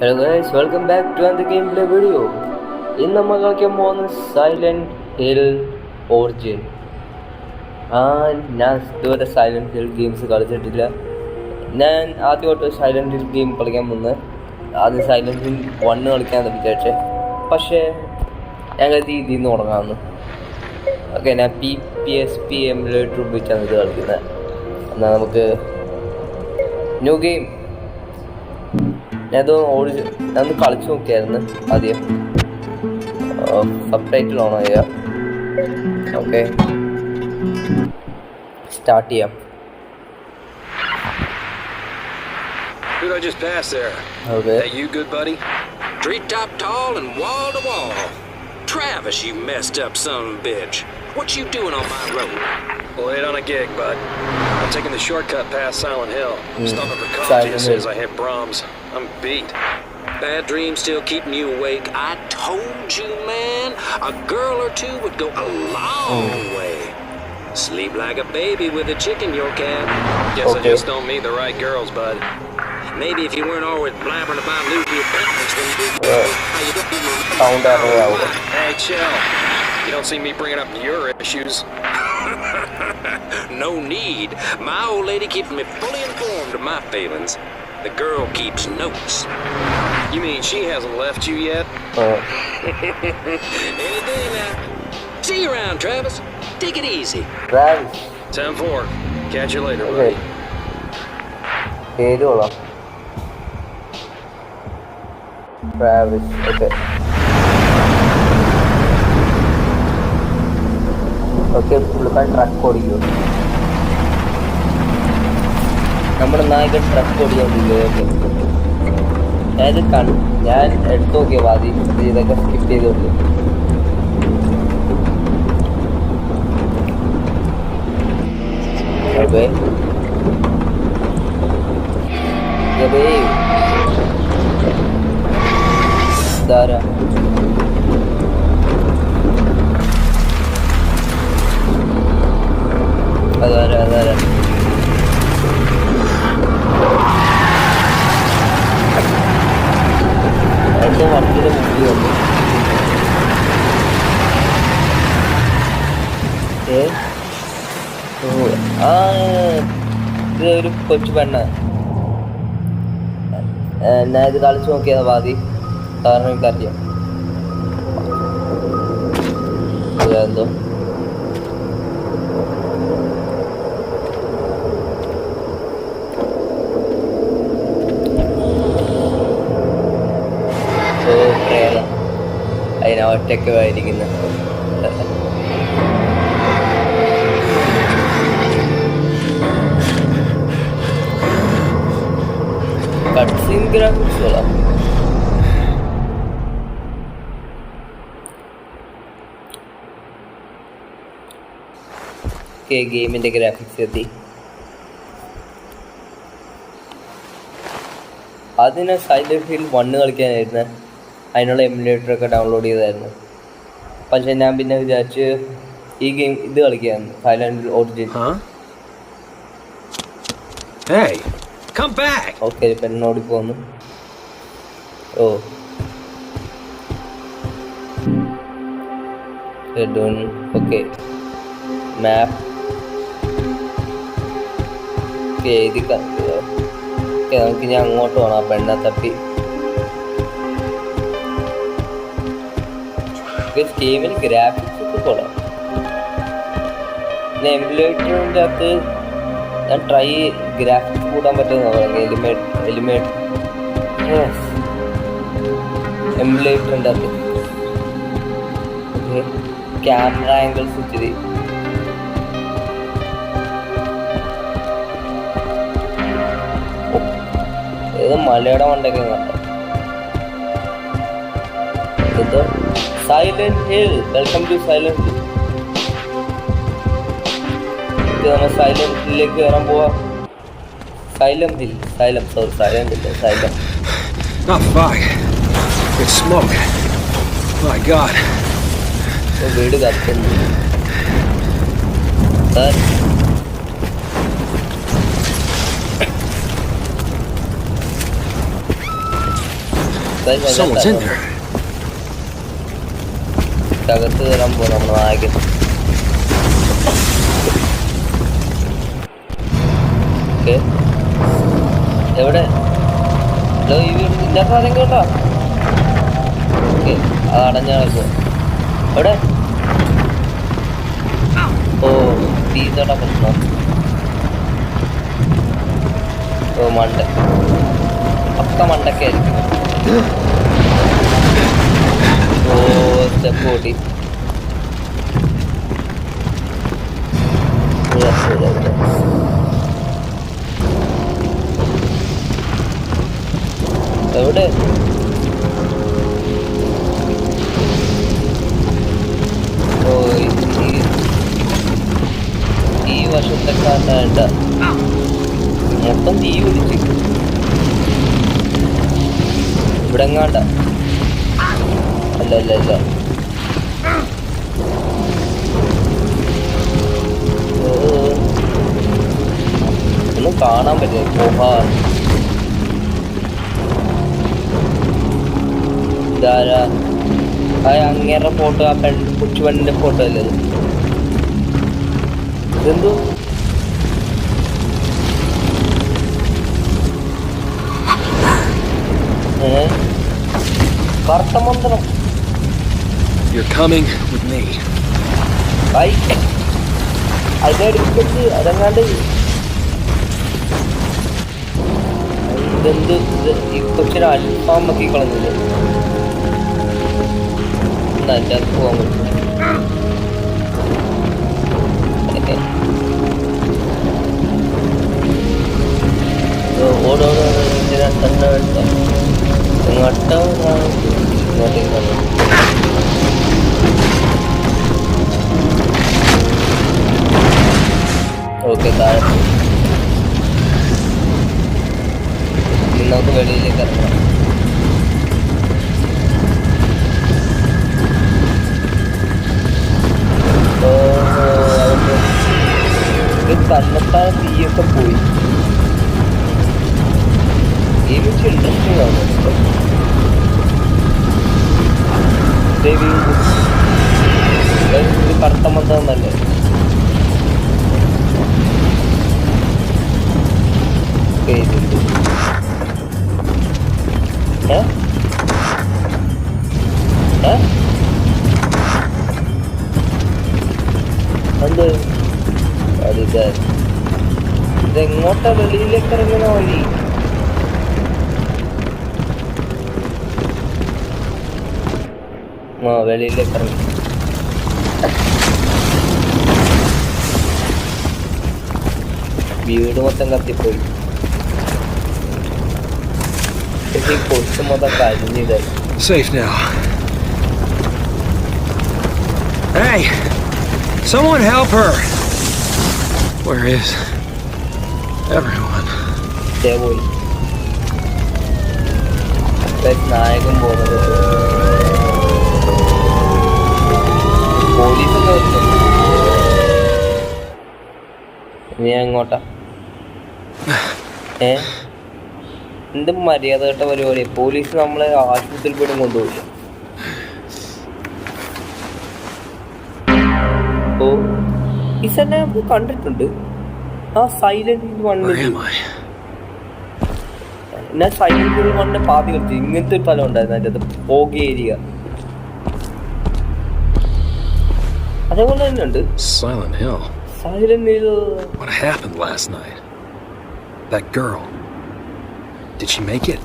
Hello guys, welcome back to another gameplay video. ഇന്ന് നമ്മൾ കളിക്കാൻ പോകുന്ന സൈലന്റ് ഹിൽ ഒറിജിൻ. ഞാൻ ഇതുവരെ സൈലന്റ് ഹിൽ ഗെയിംസ് കളിച്ചിട്ടില്ല. ഞാൻ ആദ്യമായിട്ട് സൈലന്റ് ഹിൽ ഗെയിം കളിക്കാൻ പോകുന്നത് ആദ്യം സൈലന്റ് ഹിൽ 1 കളിക്കാമെന്ന് വിചാരിച്ചേ. പക്ഷേ ഞാൻ കരുതി ഇതിൽ നിന്ന് തുടങ്ങാമെന്ന്. ഓക്കെ, ഞാൻ PSP എമുലേറ്റർ ഉപയോഗിച്ചാണ് ഇത് കളിക്കുന്നത്. എന്നാൽ നമുക്ക് ന്യൂ ഗെയിം ഞാനൊന്ന് കളിച്ചു നോക്കിയായിരുന്നു ആദ്യം. സബ് ടൈറ്റിൽ ഓണോ ചെയ്യാം. ഓക്കെ, സ്റ്റാർട്ട് ചെയ്യാം. Who'd I just pass there? Okay. That you, good buddy? Treetop tall and wall to wall. Travis, you messed up son of a bitch. What you doing on my road? Late on a gig, bud. I'm taking the shortcut past Silent Hill. Stopping for coffee as soon as I hit Brahms. I'm beat. Bad dreams still keeping you awake. I told you, man, a girl or two would go a long way. Sleep like a baby with a chick in your cab. Guess I just don't meet the right girls, bud. Maybe if you weren't always blabbering about losing your parents when you do how you don't even Hey, chill. You don't see me bringing up your issues. No need. My old lady keeps me fully informed of my feelings. The girl keeps notes. You mean she hasn't left you yet? Any day now. See you around, Travis. Take it easy. Travis. 10-4. Catch you later, buddy. Travis. Okay. Okay, പുള്ളിക്കാൻ truck ഓടിക്കോ. നമ്മുടെ നായകൻ truck ഓടിക്കൊണ്ടിരിക്കുക. ഞാൻ എടുത്തു നോക്കിയ വാതി ഇതൊക്കെ skip ചെയ്തോണ്ട്. Okay, ധാരാ അതാരാ എൻ്റെ വണ്ടിയുടെ മുമ്പിൽ വന്നു. ഇത് ഒരു കൊച്ചു പെണ്ണ. ഞാൻ ഇത് കളിച്ചു നോക്കിയത് വാതി, കാരണം എനിക്കറിയാം എന്തോ. അതിനാ ഒറ്റയ്ക്കായിരിക്കുന്നു. കട്ട്സീൻ ഗ്രാഫിക്സുകളാ. ഗെയിമിന്റെ ഗ്രാഫിക്സ് എത്തി. അതിന് സൈലന്റ് ഹിൽ 1 കളിക്കാനായിരുന്നു. അതിനുള്ള എമുലേറ്ററൊക്കെ ഡൗൺലോഡ് ചെയ്തായിരുന്നു. പക്ഷെ ഞാൻ പിന്നെ വിചാരിച്ച് ഈ ഗെയിം ഇത് കളിക്കായിരുന്നു, സൈലന്റ് ഹിൽ ഒറിജിൻ. ഓക്കെ, പെണ്ണോടി പോന്നു. ഓക്കെ, മാപ്പ് എഴുതി. നമുക്ക് ഞാൻ അങ്ങോട്ട് പോകണം. ആ പെണ്ണെ തപ്പി. ഗെയിമിൽ ഗ്രാഫിക്സ് ഒക്കെ കൊള്ളാം. പിന്നെ എമുലേറ്ററിൻ്റെ അകത്ത് ഞാൻ ട്രൈ ഗ്രാഫിക്സ് കൂട്ടാൻ പറ്റുമെന്ന് പറയുന്നത്. എമുലേറ്ററിൻ്റെ അകത്ത് ക്യാമറ ആംഗിൾസ് ഇച്ചിരി ഏത് മലയുടെ മണ്ടൊക്കെ കണ്ടോ. എന്തോ Silent Hill. Welcome to Silent Hill. നമ്മൾ സൈലന്റ് ഹില്ലിലേക്ക് കയറാൻ പോവാ. Silent Hill, Silent Hill. വീട് കത്തുന്നു. Someone's in there. അകത്ത് കയറാൻ പോകും നമ്മുടെ നായകൻ. ഓക്കെ, എവിടെ? ഹലോ, ഈ വീട് ഇതിൻ്റെ ആരെങ്കിലും ഉണ്ടോ? ഓക്കെ, അത് അടഞ്ഞു കിടക്കുക. എവിടെ? ഓ, തീത്തോടെ പ്രശ്നം. ഓ, മണ്ട ഒക്കെ മണ്ടക്കായിരിക്കും. ഓ, സ്റ്റെപ്പ് കൂട്ടി. എവിടെ? ഓ, ഈ വശത്തെ കാണ്ട മൊത്തം തീ പിടിച്ച് ഇവിടെ എങ്ങാണ്ട. അല്ല അല്ല അല്ല, ഒന്നും കാണാൻ പറ്റില്ല. പോഹാ, ഇതാരാ? അങ്ങേറെ ഫോട്ടോ, ആ കൊച്ചു പെണ്ണിന്റെ ഫോട്ടോ അല്ലേ ഇത്? ഇതെന്തോ? കറുത്ത മന്ത്രം. You're coming with me. അതിനടുത്ത് അതങ്ങാണ്ട് ഇതെന്ത്? ഈ കൊച്ചിനെ അൽഫാം നോക്കി കളഞ്ഞില്ല. എന്നാ എൻ്റെ അത് പോകാൻ പറ്റും. ഓടോടോ തന്നെ എടുത്തോ. ഇങ്ങോട്ടോ ഇങ്ങോട്ടേക്കാണ്. ഓക്കെ, താഴെ നമുക്ക് വെളിയിലേക്ക് ഇറങ്ങാം. തന്നെത്താൻ തീയൊക്കെ പോയി. ഈ വെച്ച് ഇൻട്രസ്റ്റിംഗ് ആണ്. ഇത് കറുത്ത മന്ത്രമല്ലേ? എന്ത് ഇതെങ്ങോട്ടാ? വെളിയിലേക്ക് ഇറങ്ങുന്ന വഴി. ആ, വെളിയിലേക്ക് ഇറങ്ങി. വീട് മൊത്തം കത്തിപ്പോയി. കൊച്ചു മൊത്തം കരിഞ്ഞിതായി. Safe now. Hey! Someone help her! Where is everyone? പോയി. നായകൻ പോകുന്നത് പോലീസൊക്കെ വരുന്നു. നീ എങ്ങോട്ടാ? എന്ത് മര്യാദ കേട്ട പരിപാടി. പോലീസ് നമ്മളെ ആശുപത്രിയിൽ പോലും കൊണ്ടുപോയില്ല. ഓ, ഈ സ്ഥലം നമ്മൾ കണ്ടിട്ടുണ്ട്. ആ സൈലന്റ് ഹിൽ 1. ഞാൻ സൈലന്റ് ഹിൽ 1 പാതി കളിച്ചു. ഇങ്ങനത്തെ ഒരു സ്ഥലം ഉണ്ടായിരുന്നു അതിൻ്റെ അത്, പോകി ഏരിയ. അതേപോലെ തന്നെ ഉണ്ട് Silent Hill. Silent Hill. What happened last night? That girl. Did she make it?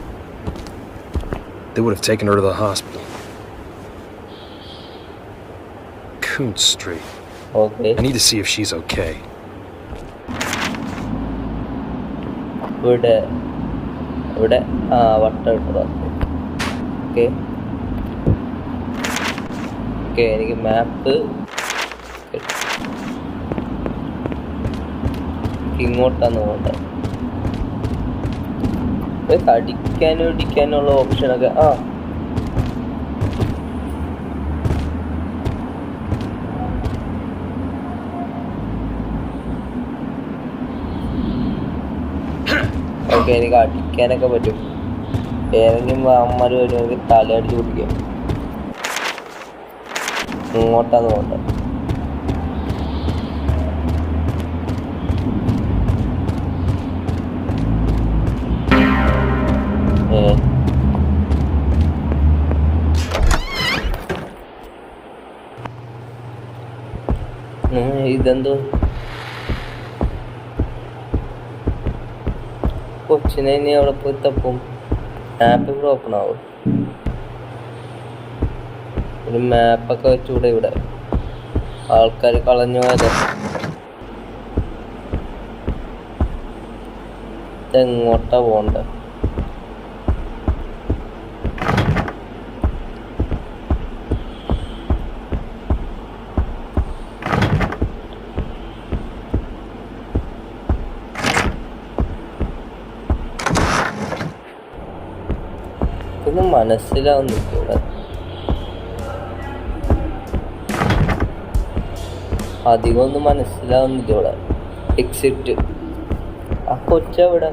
They would have taken her to the hospital. Kuntz Street. Okay. I need to see if she's okay. ഇവിടെ വട്ടം ഇട്ടതാ. Okay okay, എനിക്ക് മാപ്പ് ഇങ്ങോട്ടാന്ന് പോകണ്ട. അടിക്കാനും ഇടിക്കാനുള്ള ഓപ്ഷനൊക്കെ. ആ, okay, എനിക്ക് അടിക്കാനൊക്കെ പറ്റും. ഏതെങ്കിലും അമ്മമാർ വരുമെങ്കിൽ തലയടിച്ച് കുടിക്കും. ഇങ്ങോട്ടാന്ന് പോകണ്ട. ഇതെന്തോ കൊച്ചിനെ ഇനി അവിടെ പോയി തപ്പും. മാപ്പ് ഇവിടെ ഓപ്പൺ ആവും. ഒരു മാപ്പൊക്കെ വെച്ചൂടെ ഇവിടെ? ആൾക്കാർ കളഞ്ഞു പോയത്. ഇതെങ്ങോട്ടാ പോണ്ട? ഇതൊന്നും മനസ്സിലാവുന്നില്ല ഇവിടെ. അധികം ഒന്നും മനസ്സിലാവുന്നില്ല ഇവിടെ. എക്സിറ്റ്. ആ കൊച്ചവിടെ.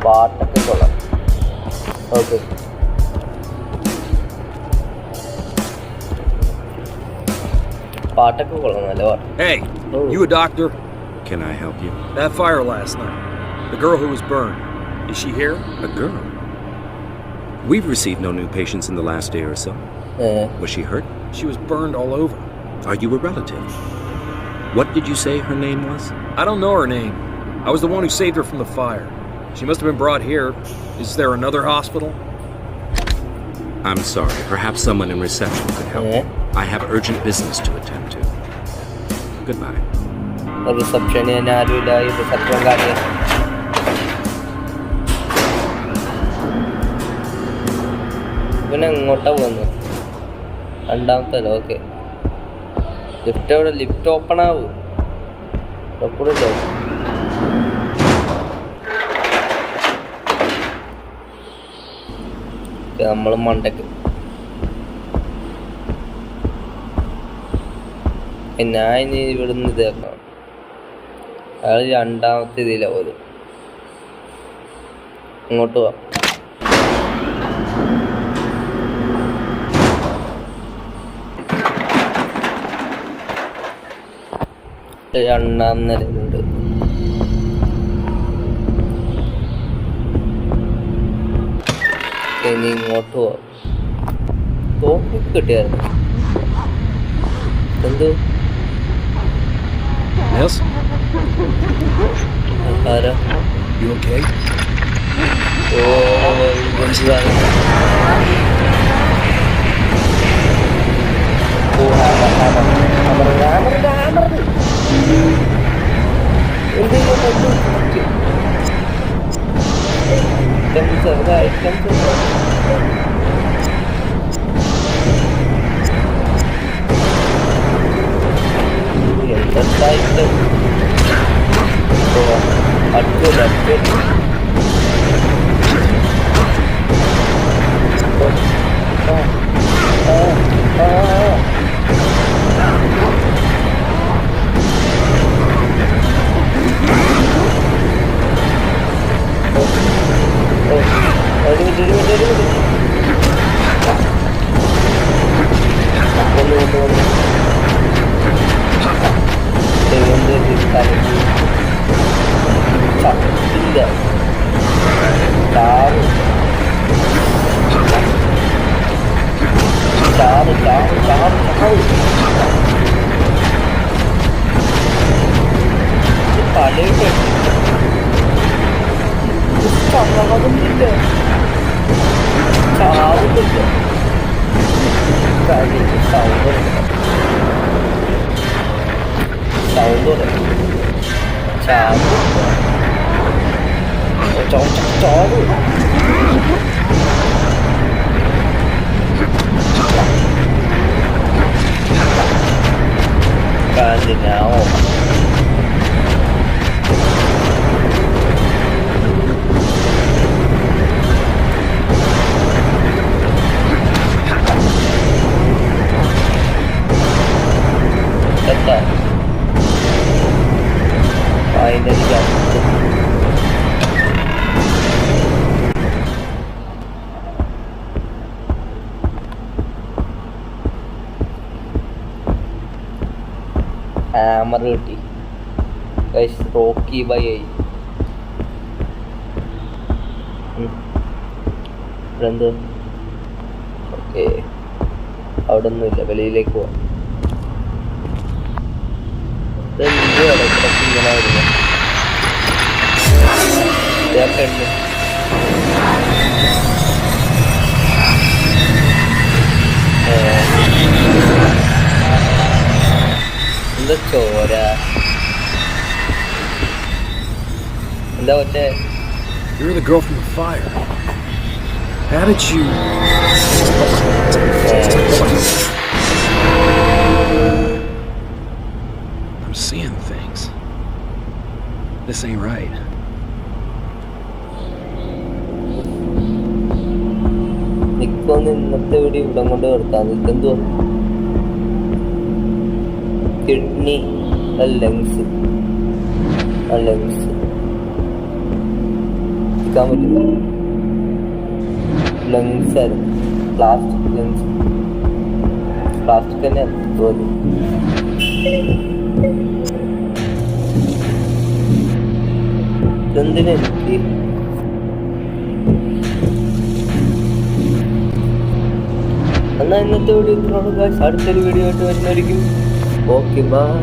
പാട്ടൊക്കെ കൊള്ളാം. ഓക്കെ, പാട്ടൊക്കെ കൊള്ളാം. നല്ല പാട്ട്. Hey, you a doctor? Can I help you? That fire last night. The girl who was burned. Is she here? A girl? We've received no new patients in the last day or so. Was she hurt? She was burned all over. Are you a relative? What did you say her name was? I don't know her name. I was the one who saved her from the fire. She must have been brought here. Is there another hospital? I'm sorry. Perhaps someone in reception could help. I have urgent business to attend to. Goodbye. റിസപ്ഷനിൽ ആരുമില്ല. ഈ reception കാര്യം പിന്നെ എങ്ങോട്ടാ പോകുന്നത്? രണ്ടാമത്തെ. Okay, lift എവിടെ? Lift open ആവും. എപ്പോഴും നമ്മൾ മണ്ടക്ക്. ഞാൻ ഇനി ഇവിടുന്ന് ഇതാക്കണം. അയാൾ രണ്ടാമത്തെ ഇതില പോലും. ഇങ്ങോട്ട് പോവാം. രണ്ടാം നിലയിലുണ്ട്. ഇനി ഇങ്ങോട്ട് പോവാം. തോക്കി കിട്ടിയായിരുന്നു. എന്ത്? Yes? ആരാ? You okay? മനസ്സിലാണ്. എന്തായിട്ട് ഹാമർ കിട്ടി. റോക്കി ബൈ ആയി. എന്ത്? ഓക്കെ, അവിടെ ഒന്നുമില്ല, വെളിയിലേക്ക് പോവാം. ഇങ്ങനെ വരുന്നു. ഉണ്ട്. എന്താ ചോര? എന്താ പറ്റേ? You're the girl from the fire. How did you... I'm seeing things. This ain't right. നിക്കൊന്ന് ഇന്നത്തെ വീഡിയോ ഇവിടെ കൊണ്ട് നിർത്താം. നിക്കെന്തോ കിഡ്നി, ലങ്സ് നിൽക്കാൻ പറ്റില്ല. ലങ്സ് ആയിരുന്നു, പ്ലാസ്റ്റിക് ലങ്സ്. പ്ലാസ്റ്റിക് തന്നെ തോന്നി. ഇതെന്തിനാ എനിക്ക്? എന്നാൽ ഇന്നത്തെ വീഡിയോ ഇത്രയുള്ളൂ ഗൈസ്. അടുത്തൊരു വീഡിയോ ആയിട്ട് വരുന്നതായിരിക്കും. Okay bye.